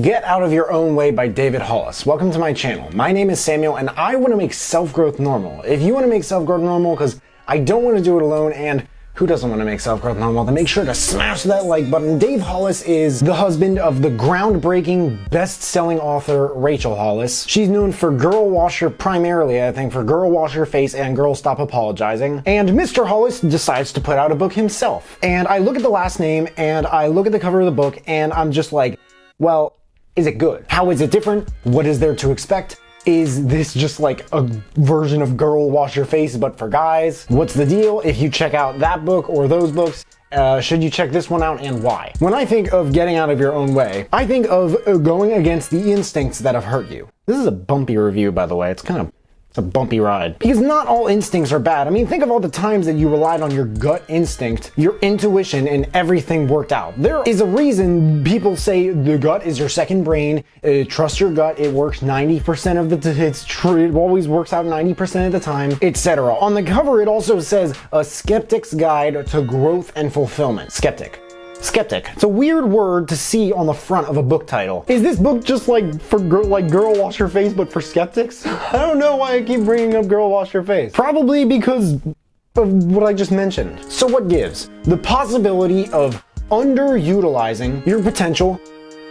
Get Out of Your Own Way by David Hollis. Welcome to my channel. My name is Samuel and I want to make self-growth normal. If you want to make self-growth normal, because I don't want to do it alone, and who doesn't want to make self-growth normal, then make sure to smash that like button. Dave Hollis is the husband of the groundbreaking best-selling author Rachel Hollis. She's known for Girl Wash Your, primarily I think, for Girl Wash Your Face and Girl Stop Apologizing. And Mr. Hollis decides to put out a book himself. And I look at the last name and I look at the cover of the book and I'm just like, well, is it good? How is it different? What is there to expect? Is this just like a version of Girl Wash Your Face but for guys? What's the deal? If you check out that book or those books, should you check this one out and why? When I think of getting out of your own way, I think of going against the instincts that have hurt you. This is a bumpy review, by the way. It's a bumpy ride. Because not all instincts are bad. I mean, think of all the times that you relied on your gut instinct, your intuition, and everything worked out. There is a reason people say the gut is your second brain. Trust your gut. It works 90% of the time. It's true. It always works out 90% of the time, etc. On the cover, it also says A Skeptic's Guide to Growth and Fulfillment. Skeptic. It's a weird word to see on the front of a book title. Is this book just like for Girl Wash Your Face but for skeptics? I don't know why I keep bringing up Girl Wash Your Face. Probably because of what I just mentioned. So what gives? The possibility of underutilizing your potential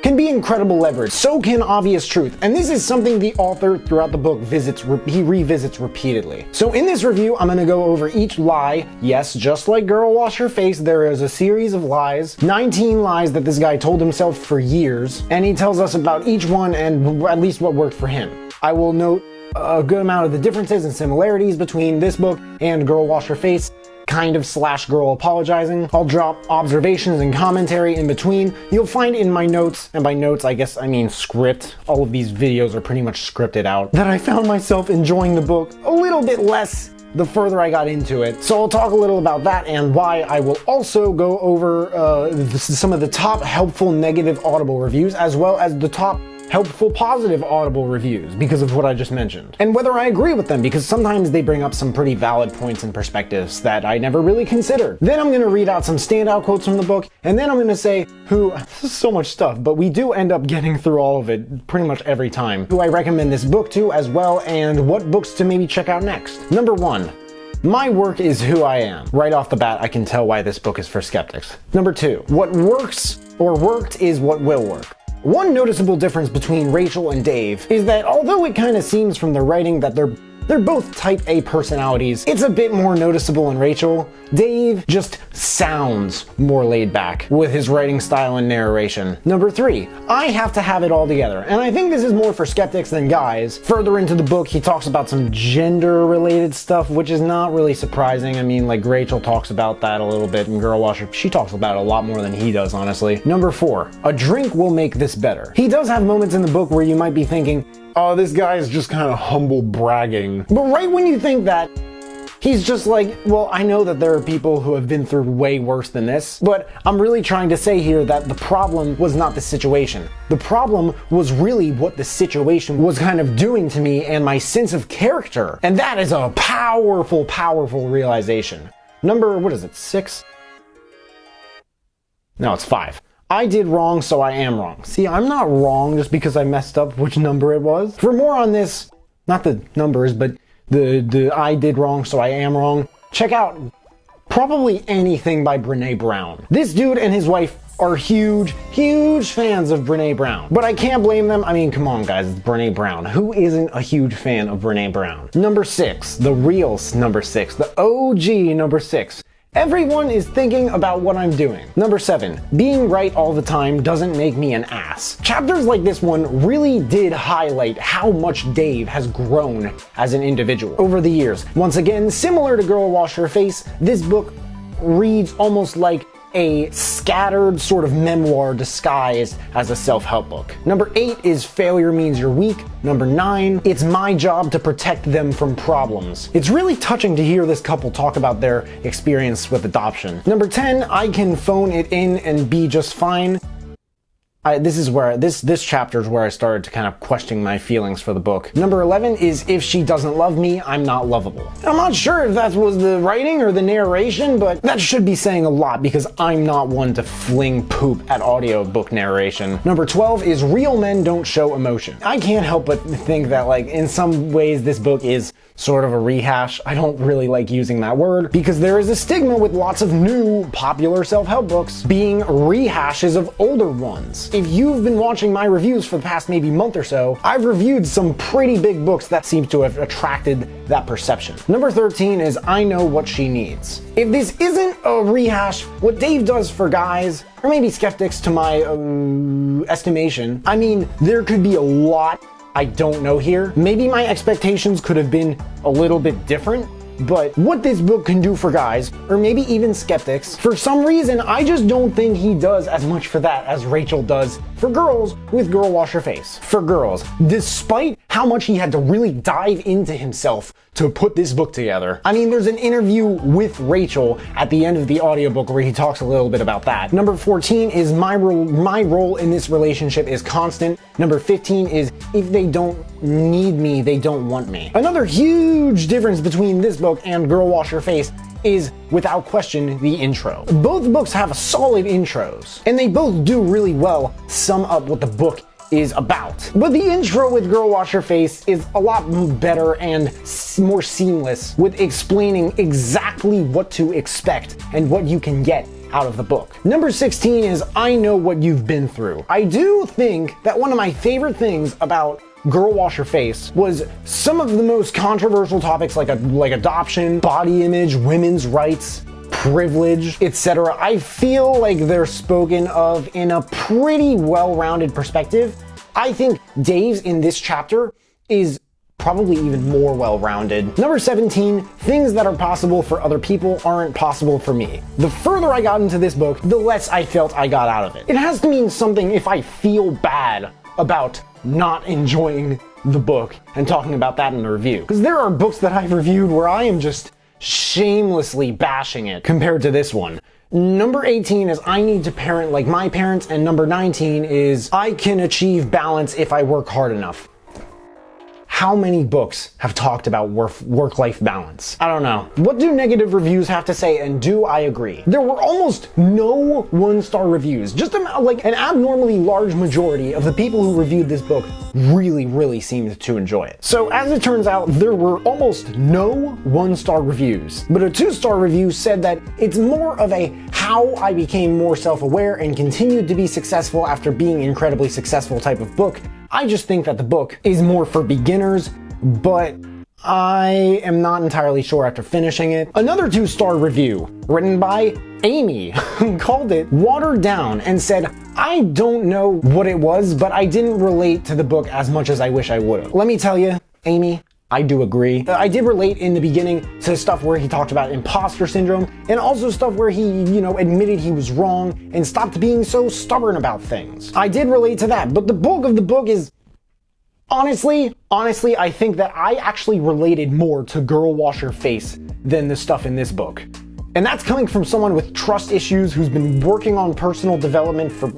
can be incredible leverage. So can obvious truth. And this is something the author throughout the book revisits repeatedly. So in this review, I'm gonna go over each lie. Yes, just like Girl Wash Your Face, there is a series of lies, 19 lies that this guy told himself for years, and he tells us about each one and at least what worked for him. I will note a good amount of the differences and similarities between this book and Girl Wash Your Face, / Girl Apologizing. I'll drop observations and commentary in between. You'll find in my notes, and by notes I guess I mean script, all of these videos are pretty much scripted out, that I found myself enjoying the book a little bit less the further I got into it. So I'll talk a little about that and why. I will also go over some of the top helpful negative Audible reviews as well as the top helpful positive Audible reviews because of what I just mentioned. And whether I agree with them, because sometimes they bring up some pretty valid points and perspectives that I never really considered. Then I'm gonna read out some standout quotes from the book, and then I'm gonna say this is so much stuff, but we do end up getting through all of it pretty much every time, who I recommend this book to as well, and what books to maybe check out next. Number 1. My work is who I am. Right off the bat, I can tell why this book is for skeptics. Number 2. What works or worked is what will work. One noticeable difference between Rachel and Dave is that although it kind of seems from the writing that they're both type A personalities, it's a bit more noticeable in Rachel. Dave just sounds more laid back with his writing style and narration. Number 3, I have to have it all together. And I think this is more for skeptics than guys. Further into the book, he talks about some gender related stuff, which is not really surprising. I mean, like Rachel talks about that a little bit, and Girl Washer, she talks about it a lot more than he does, honestly. Number 4, a drink will make this better. He does have moments in the book where you might be thinking, oh, this guy is just kind of humble bragging. But right when you think that, he's just like, well, I know that there are people who have been through way worse than this, but I'm really trying to say here that the problem was not the situation. The problem was really what the situation was kind of doing to me and my sense of character. And that is a powerful, powerful realization. Number, what is it, 6? No, it's 5. I did wrong, so I am wrong. See, I'm not wrong just because I messed up which number it was. For more on this, not the numbers, but the I did wrong, so I am wrong, check out probably anything by Brené Brown. This dude and his wife are huge fans of Brené Brown. But I can't blame them. I mean, come on guys, it's Brené Brown. Who isn't a huge fan of Brené Brown? Number 6, the real number 6, the OG number 6. Everyone is thinking about what I'm doing. Number 7, being right all the time doesn't make me an ass. Chapters like this one really did highlight how much Dave has grown as an individual over the years. Once again, similar to Girl Wash Your Face, this book reads almost like a scattered sort of memoir disguised as a self-help book. Number 8 is failure means you're weak. Number 9, it's my job to protect them from problems. It's really touching to hear this couple talk about their experience with adoption. Number 10, I can phone it in and be just fine. This chapter is where I started to kind of question my feelings for the book. Number 11 is if she doesn't love me, I'm not lovable. I'm not sure if that was the writing or the narration, but that should be saying a lot because I'm not one to fling poop at audiobook narration. Number 12 is real men don't show emotion. I can't help but think that like in some ways this book is sort of a rehash. I don't really like using that word because there is a stigma with lots of new popular self-help books being rehashes of older ones. If you've been watching my reviews for the past maybe month or so, I've reviewed some pretty big books that seem to have attracted that perception. Number 13 is I know what she needs. If this isn't a rehash, what Dave does for guys, or maybe skeptics to my estimation, I mean, there could be a lot I don't know here. Maybe my expectations could have been a little bit different, but what this book can do for guys, or maybe even skeptics, for some reason, I just don't think he does as much for that as Rachel does for girls with Girl Wash Your Face. For girls, despite how much he had to really dive into himself to put this book together. I mean, there's an interview with Rachel at the end of the audiobook where he talks a little bit about that. Number 14 is my role in this relationship is constant. Number 15 is if they don't need me, they don't want me. Another huge difference between this book and Girl Wash Your Face is, without question, the intro. Both books have solid intros, and they both do really well sum up what the book is about. But the intro with Girl Wash Your Face is a lot better and more seamless with explaining exactly what to expect and what you can get out of the book. Number 16 is I know what you've been through. I do think that one of my favorite things about Girl Wash Your Face was some of the most controversial topics like adoption, body image, women's rights, privilege, etc. I feel like they're spoken of in a pretty well-rounded perspective. I think Dave's in this chapter is probably even more well-rounded. Number 17, things that are possible for other people aren't possible for me. The further I got into this book, the less I felt I got out of it. It has to mean something if I feel bad about not enjoying the book and talking about that in the review. Because there are books that I've reviewed where I am just shamelessly bashing it compared to this one. Number 18 is I need to parent like my parents, and number 19 is I can achieve balance if I work hard enough. How many books have talked about work-life balance? I don't know. What do negative reviews have to say, and do I agree? There were almost no one-star reviews. Just like an abnormally large majority of the people who reviewed this book really seemed to enjoy it. So as it turns out, there were almost no one-star reviews. But a 2-star review said that it's more of a how I became more self-aware and continued to be successful after being incredibly successful type of book. I just think that the book is more for beginners, but I am not entirely sure after finishing it. Another 2-star review, written by Amy, called it watered down and said, I don't know what it was, but I didn't relate to the book as much as I wish I would have. Let me tell you, Amy, I do agree. I did relate in the beginning to stuff where he talked about imposter syndrome and also stuff where he, admitted he was wrong and stopped being so stubborn about things. I did relate to that, but the bulk of the book is honestly, I think that I actually related more to Girl Wash Your Face than the stuff in this book. And that's coming from someone with trust issues who's been working on personal development for,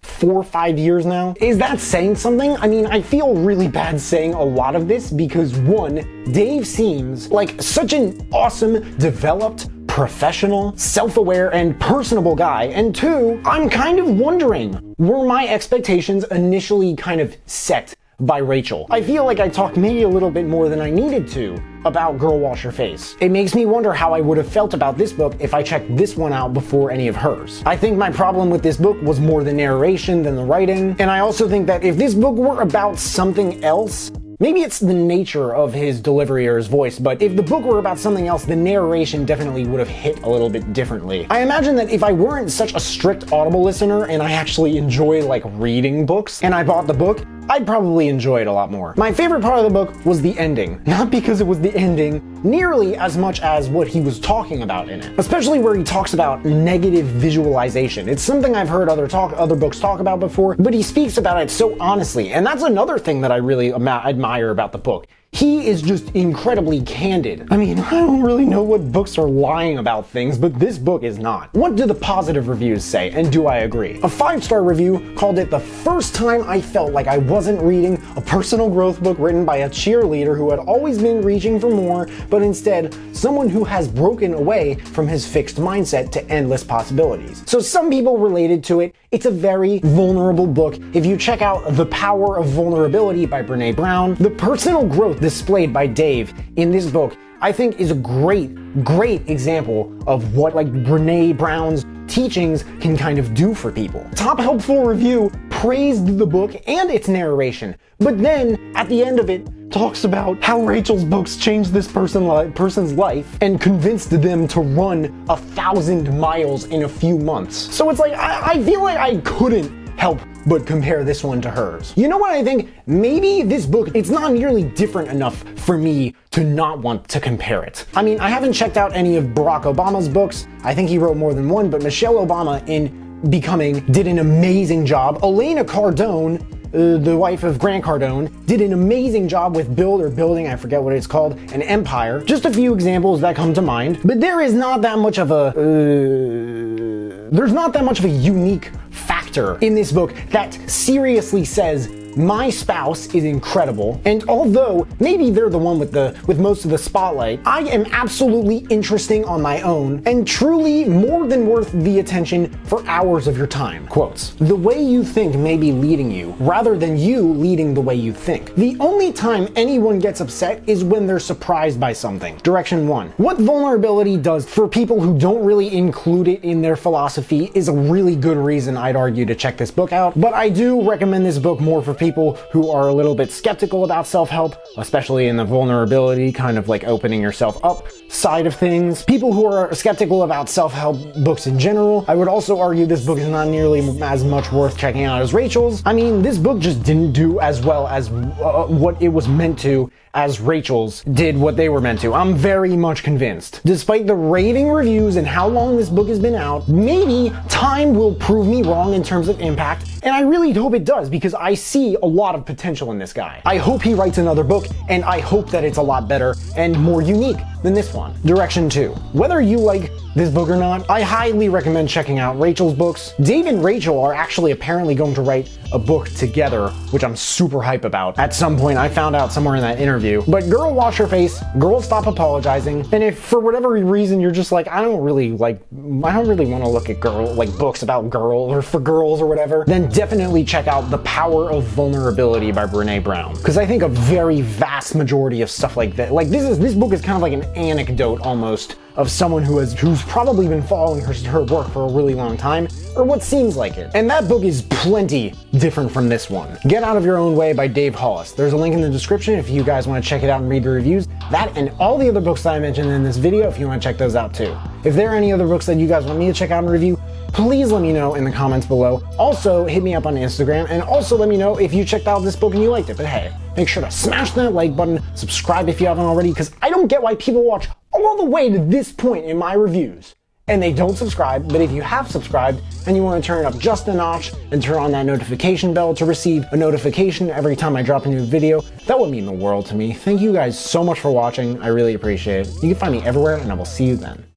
4 or 5 years now. Is that saying something? I mean, I feel really bad saying a lot of this because 1, Dave seems like such an awesome, developed, professional, self-aware, and personable guy. And 2, I'm kind of wondering, were my expectations initially kind of set by Rachel? I feel like I talked maybe a little bit more than I needed to about Girl Wash Your Face. It makes me wonder how I would have felt about this book if I checked this one out before any of hers. I think my problem with this book was more the narration than the writing, and I also think that if this book were about something else, maybe it's the nature of his delivery or his voice, but if the book were about something else, the narration definitely would have hit a little bit differently. I imagine that if I weren't such a strict Audible listener and I actually enjoy reading books and I bought the book, I'd probably enjoy it a lot more. My favorite part of the book was the ending. Not because it was the ending nearly as much as what he was talking about in it. Especially where he talks about negative visualization. It's something I've heard other books talk about before, but he speaks about it so honestly. And that's another thing that I really admire about the book. He is just incredibly candid. I mean, I don't really know what books are lying about things, but this book is not. What do the positive reviews say, and do I agree? A 5-star review called it the first time I felt like I wasn't reading a personal growth book written by a cheerleader who had always been reaching for more, but instead someone who has broken away from his fixed mindset to endless possibilities. So some people related to it. It's a very vulnerable book. If you check out The Power of Vulnerability by Brené Brown, the personal growth displayed by Dave in this book, I think, is a great example of what like Brené Brown's teachings can kind of do for people. Top helpful review praised the book and its narration, but then at the end of it talks about how Rachel's books changed this person's life and convinced them to run 1,000 miles in a few months. So it's like, I feel like I couldn't help but compare this one to hers. You know what I think? Maybe this book, it's not nearly different enough for me to not want to compare it. I mean, I haven't checked out any of Barack Obama's books. I think he wrote more than one, but Michelle Obama in Becoming did an amazing job. Elena Cardone, the wife of Grant Cardone, did an amazing job with Building, I forget what it's called, an Empire. Just a few examples that come to mind, but there is not that much of a, there's not that much of a unique factor in this book that seriously says, my spouse is incredible, and although maybe they're the one with most of the spotlight, I am absolutely interesting on my own and truly more than worth the attention for hours of your time. Quotes. The way you think may be leading you, rather than you leading the way you think. The only time anyone gets upset is when they're surprised by something. Direction 1. What vulnerability does for people who don't really include it in their philosophy is a really good reason, I'd argue, to check this book out, but I do recommend this book more for people who are a little bit skeptical about self-help, especially in the vulnerability, kind of like opening yourself up side of things. People who are skeptical about self-help books in general. I would also argue this book is not nearly as much worth checking out as Rachel's. I mean, this book just didn't do as well as what it was meant to as Rachel's did what they were meant to. I'm very much convinced. Despite the raving reviews and how long this book has been out, maybe time will prove me wrong in terms of impact, and I really hope it does because I see a lot of potential in this guy. I hope he writes another book, and I hope that it's a lot better and more unique than this one. Direction 2. Whether you like this book or not, I highly recommend checking out Rachel's books. Dave and Rachel are actually apparently going to write a book together, which I'm super hype about. At some point, I found out somewhere in that interview. But girl, wash your face. Girl, stop apologizing. And if for whatever reason you're just like, I don't really want to look at books about girls or for girls or whatever, then definitely check out The Power of Vulnerability by Brené Brown. Because I think a very vast majority of stuff like that, like this book is kind of like an anecdote almost of someone who's probably been following her work for a really long time, or what seems like it. And that book is plenty different from this one. Get Out of Your Own Way by Dave Hollis. There's a link in the description if you guys want to check it out and read the reviews. That and all the other books that I mentioned in this video if you want to check those out too. If there are any other books that you guys want me to check out and review, please let me know in the comments below. Also, hit me up on Instagram, and also let me know if you checked out this book and you liked it. But hey, make sure to smash that like button, subscribe if you haven't already, because I don't get why people watch all the way to this point in my reviews and they don't subscribe. But if you have subscribed and you want to turn it up just a notch and turn on that notification bell to receive a notification every time I drop a new video, that would mean the world to me. Thank you guys so much for watching. I really appreciate it. You can find me everywhere, and I will see you then.